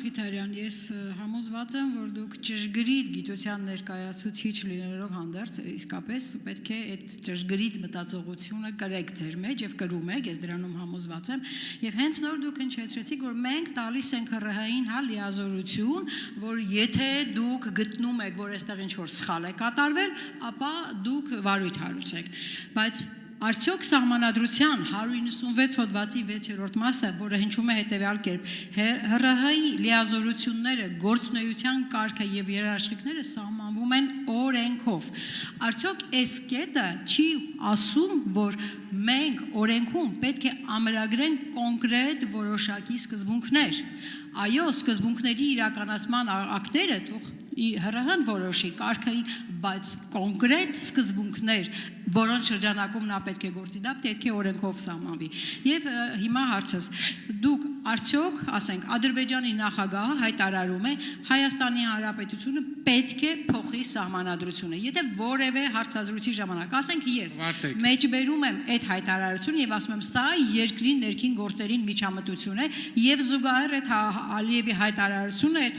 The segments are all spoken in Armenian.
Մխիթարյան, ես համոզված եմ, որ դուք ճշգրիտ գիտության ներկայացուցիչ լինելով հանդերձ, իսկապես պետք է այդ ճշգրիտ մտածողությունը կրեք ձեր մեջ եւ կրում եք, ես դրանում համոզված եմ, եւ հենց նոր դուք հնչեցրեցիք, որ մենք տալիս ենք ՀՌՀ-ին լիազորություն, որ եթե դուք գտնում եք, որ այստեղ ինչ-որ սխալ է կատարվել, ապա դուք վարույթ հարուցեք, բայց Արդյոք սահմանադրության 196 հոդվածի 6-րդ մասը, որը հնչում է հետևյալ կերպ, ՀՌՀ-ի լիազորությունները, գործունեության կարգը եւ երաշխիքները սահմանվում են օրենքով։ Արդյոք այս կետը չի ասում, որ մենք օրենքում պետք է ամրագրենք կոնկրետ որոշակի սկզբունքներ։ Այո, սկզբունքների իրականացման ակտերը թող ՀՌՀ-ն որոշի կարգային, բայց կոնկրետ սկզբունքներ, որոնց շրջանակում նա պետք է գործի, դա պետք է օրենքով սահմանվի։ Եվ հիմա հարցս, դուք արդյոք, ասենք, Ադրբեջանի նախագահը հայտարարում է Հայաստանի Հանրապետությունը պետք է փոխի սահմանադրությունը։ Եթե որևէ հարցազրույցի ժամանակ, ասենք ես մեջբերում եմ այդ հայտարարությունը եւ ասում եմ, սա երկրի ներքին գործերին միջամտություն է եւ զուգահեռ այդ Ալիևի հայտարարությունը, այդ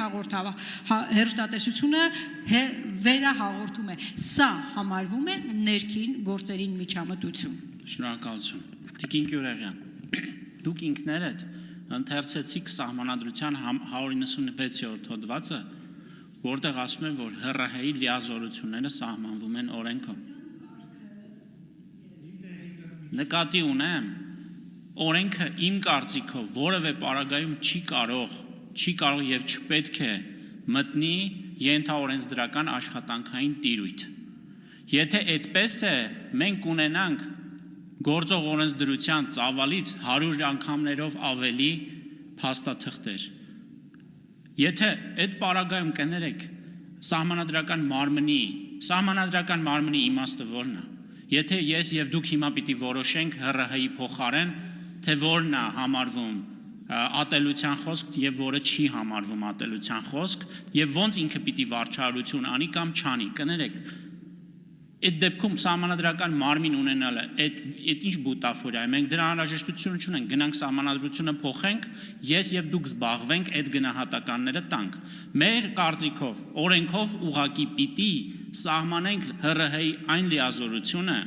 հերոստատեսությունը վերահաղորդում է, սա համարվում է ներքին գործերին միջամտություն։ Շնորհակալություն։ Տիկին Գյուրեղյան, դուք ինքներդ ընթերցեցիք սահմանադրության 196-րդ հոդվածը, որտեղ ասում է, որ ՀՌՀ-ի լիազորությունները սահմանվում են օրենքով։ Նկատի ունեմ, օրենքը իմ կարծիքով որևէ պարագայում չի կարող եւ չպետք է մտնի ենթաօրենսդրական աշխատանքային տիրույթ։ Եթե այդպես է, մենք ունենանք գործող օրենսդրության ծավալից 100 անգամներով ավելի փաստաթղթեր։ Եթե այդ պարագայում կներեք սահմանադրական մարմնի իմաստը որն է։ Եթե ես եւ դուք հիմա պիտի որոշենք ՀՌՀ-ի փոխարեն, թե որն է համարվում ատելության խոսք եւ որը չի համարվում ատելության խոսք եւ ոնց ինքը պիտի վարչարություն անի կամ չանի, կներեք։ Այդ դեպքում սահմանադրական մարմին ունենալը այդ ինչ բուտաֆորիա է, մենք դրա անհրաժեշտություն չունենք, գնանք սահմանադրությունը փոխենք, ես եւ դուք զբաղվենք այդ գնահատականները տանք։ Մեր կարծիքով օրենքով ուղղակի պիտի սահմանենք ՀՌՀ-ի այն լիազորությունը,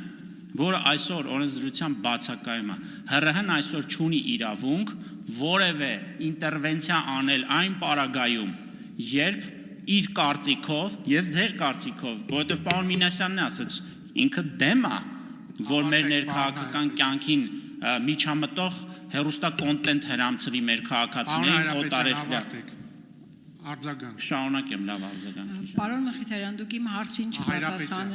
որը այսօր օրենսդրության բացակայում է։ ՀՌՀ-ն այսօր չունի իրավունք որևէ ինտերվենցիա անել այն պարագայում, երբ իր կարծիքով եւ ձեր կարծիքով, որովհետեւ պարոն Մինասյանն է ասաց, ինքը դեմ է, որ մեր ներքաղաքական կյանքին միջամտող հեռուստա կոնտենտ հրամցվի մեր քաղաքացիներին օտարերկրյա։ Արձագանք։ Շարունակեմ լավ արձագանք։ Պարոն Մխիթարյան, դուք իմ հարցին չպատասխան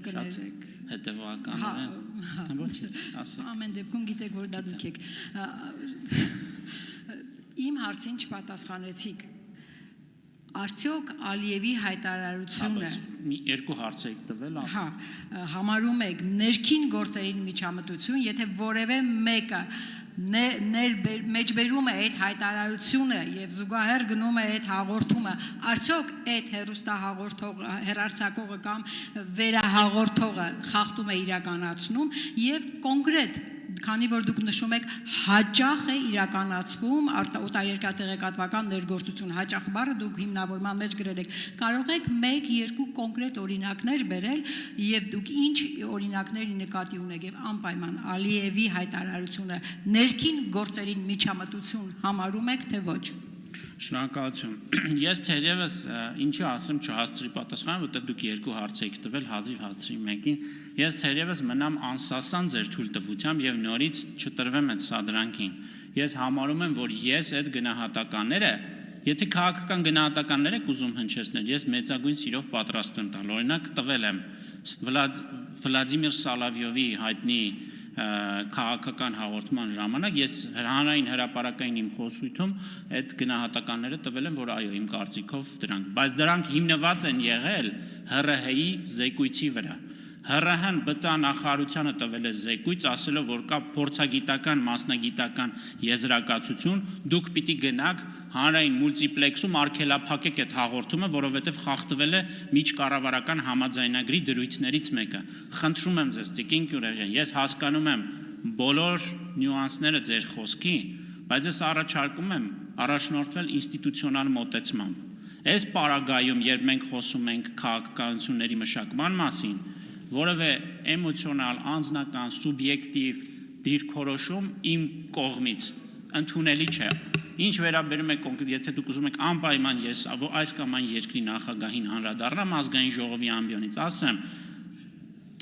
կներեք։ Հետևական է։ Ոչ, ասեք։ Ամեն դեպքում գիտեք, որ դա դուք եք։ Իմ հարցին չպատասխանեցիք։ Արդյոք Ալիևի հայտարարությունը երկու հարց եք տվել, համարում եք ներքին գործերին միջամտություն, եթե որևէ մեկը մեջբերում է այդ հայտարարությունը եւ զուգահեռ գնում է այդ հաղորդումը, արդյոք այդ հեռարձակողը կամ վերահաղորդողը խախտում է իրականացնում եւ կոնկրետ քանի որ դուք նշում եք հաճախ է իրականացվում օտարերկրյա տեղեկատվական ներգործություն, հաճախ բառը դուք հիմնավորման մեջ գրել եք, կարող եք 1-2 կոնկրետ օրինակներ բերել եւ դուք ինչ օրինակների նկատի ունեք եւ անպայման Ալիևի հայտարարությունը ներքին գործերին միջամտություն համարում եք թե ոչ։ Շնորհակալություն։ Ես թերևս ինչի ասեմ չհասցրի պատասխան, որտեղ դուք երկու հարց եք տվել, հազիվ հասցրի մեկին։ Ես թերևս մնամ անսասան ձեր թույլտվությամբ եւ նորից չտրվեմ այդ սադրանքին։ Ես համարում եմ, որ ես այդ գնահատականները, եթե քաղաքական գնահատականներ եք ուզում հնչեցնել, ես մեծագույն սիրով պատրաստ եմ տալ։ Օրինակ տվել եմ Վլադիմիր Սալավյովի հայտնի քաղաքական հաղորդման ժամանակ ես հանրային հրապարակային իմ խոսույթում այդ գնահատականները տվել եմ, որ այո, իմ կարծիքով դրանք, բայց դրանք հիմնված են եղել ՀՌՀ-ի զեկույցի վրա։ ՀՌՀ-ն ԲՏԱ նախարարությանը տվել է զեկույց, ասելով, որ կա փորձագիտական, մասնագիտական եզրակացություն, դուք պիտի գնաք հանրային մուլտիպլեքսում արգելափակեք այդ հաղորդումը, որովհետև խախտվել է միջկառավարական համաձայնագրի դրույթներից մեկը։ Խնդրում եմ ձեզ, Տիկին Գյուրեղյան, ես հասկանում եմ բոլոր նյուանսները ձեր խոսքի, բայց ես առաջարկում եմ առաջնորդվել ինստիտուցիոնալ մոտեցմամբ։ Այս պարագայում, երբ մենք խոսում ենք քաղաքականությունների մշակման մասին, որևէ էմոցիոնալ, անձնական, սուբյեկտիվ դիրքորոշում իմ կողմից ընդունելի չէ։ Ինչ վերաբերում է կոնկրետ, եթե դուք ուզում եք անպայման ես այս կամ այն երկրի նախագահին անդրադառնամ ազգային ժողովի ամբիոնից, ասեմ,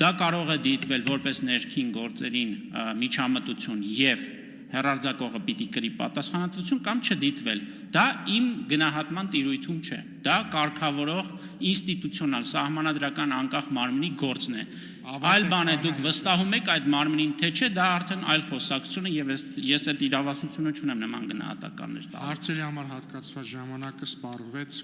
դա կարող է դիտվել որպես ներքին գործերին միջամտություն եւ հեռարձակողը պիտի կրի պատասխանատվություն կամ չդիտվել։ Դա իմ գնահատման տիրույթում չէ։ Դա կարգավորող ինստիտուցիոնալ սահմանադրական անկախ մարմնի գործն է։ Այլ բան է դուք վստահում եք այդ մարմնին թե չէ, դա արդեն այլ խոսակցություն է եւ ես այդ իրավասությունը չունեմ նման գնահատականներ տալու։ Հարցերի համար հատկացված ժամանակը սպառվեց։